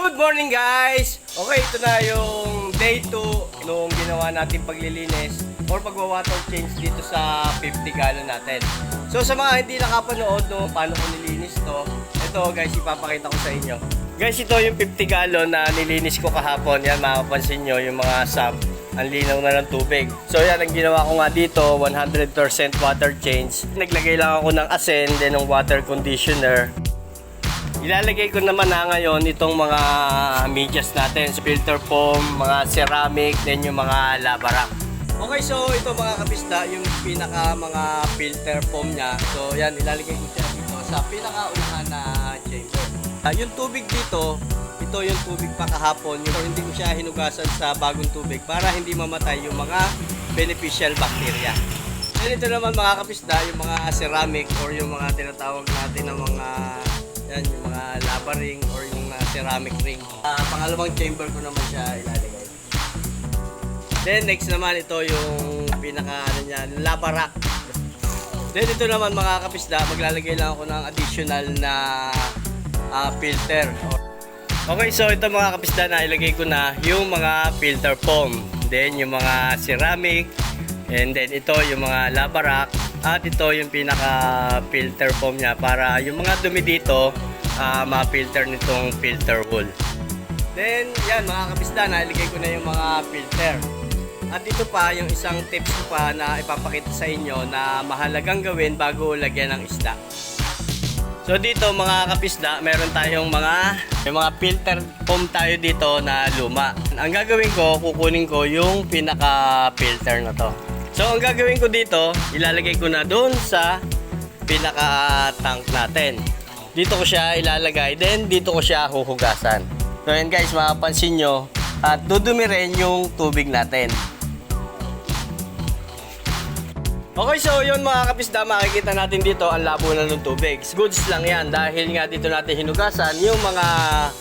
Good morning guys! Okay, ito na yung day 2 nung ginawa natin paglilinis or pagwa-water change dito sa 50 gallon natin. So sa mga hindi nakapanood no, paano ko nilinis to, ito guys, ipapakita ko sa inyo. Guys, ito yung 50 gallon na nilinis ko kahapon. Yan, makapansin nyo yung mga sump. Ang linaw na ng tubig. So yan, ang ginawa ko nga dito, 100% water change. Naglagay lang ako ng asin, then ng water conditioner. Ilalagay ko naman na ngayon itong mga medyas natin, filter foam, mga ceramic, then yung mga lava rock. Okay, so ito mga kapisda, yung pinaka mga filter foam niya. So yan, ilalagay ko siya dito sa pinakaunahan na chamber. Yung tubig dito, ito yung tubig pa kahapon. Yung hindi ko siya hinugasan sa bagong tubig para hindi mamatay yung mga beneficial bacteria. Then ito naman mga kapisda, yung mga ceramic or yung mga tinatawag natin na mga yan, yung mga lava ring or yung ceramic ring. Pangalawang chamber ko naman siya ilalagay. Then next naman ito yung pinaka ano niya, lava rock. Then ito naman mga kapisda, maglalagay lang ako ng additional na filter. Okay, so ito mga kapisda, na ilagay ko na yung mga filter foam. Then yung mga ceramic. And then ito yung mga lava rock. At ito yung pinaka filter foam niya para yung mga dumi dito ma-filter nitong filter wool. Then yan mga kapisda, nailagay ko na yung mga filter. At ito pa yung isang tips ko pa na ipapakita sa inyo na mahalagang gawin bago lagyan ng isda. So dito mga kapisda, meron tayong may mga filter foam tayo dito na luma. Ang gagawin ko, kukunin ko yung pinaka filter na to. So ang gagawin ko dito, ilalagay ko na doon sa pinaka tank natin. Dito ko siya ilalagay, then dito ko siya huhugasan. So yan guys, mapapansin nyo, at dudumi rin yung tubig natin. Okay, so yun mga kapisda, makikita natin dito ang labo na ng tubig. Goods lang yan dahil nga dito natin hinugasan yung mga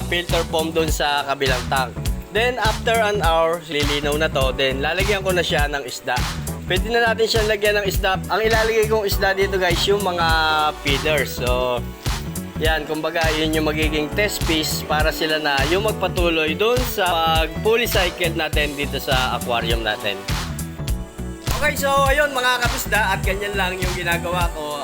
filter foam doon sa kabilang tank. Then after an hour, lilinaw na to, then lalagyan ko na siya ng isda. Pwede na natin siyang lagyan ng isda. Ang ilalagay kong isda dito guys, yung mga feeders. So yan, kumbaga yun yung magiging test piece para sila na yung magpatuloy doon sa pag-fully cycled natin dito sa aquarium natin. Okay, so ayun mga kapisda, at ganyan lang yung ginagawa ko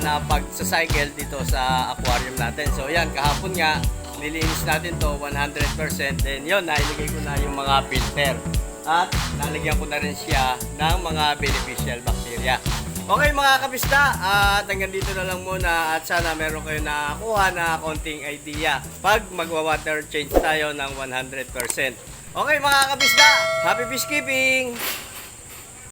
na pag-cycle dito sa aquarium natin. So yan, kahapon nga, nilinis natin to 100%. Then yun, nailagay ko na yung mga filter. At nalagyan ko na rin siya ng mga beneficial bacteria. Okay mga kapisda, at hanggang dito na lang muna, at sana meron kayo nakakuha na konting idea pag magwa-water change tayo ng 100%. Okay mga kapisda, happy fish keeping!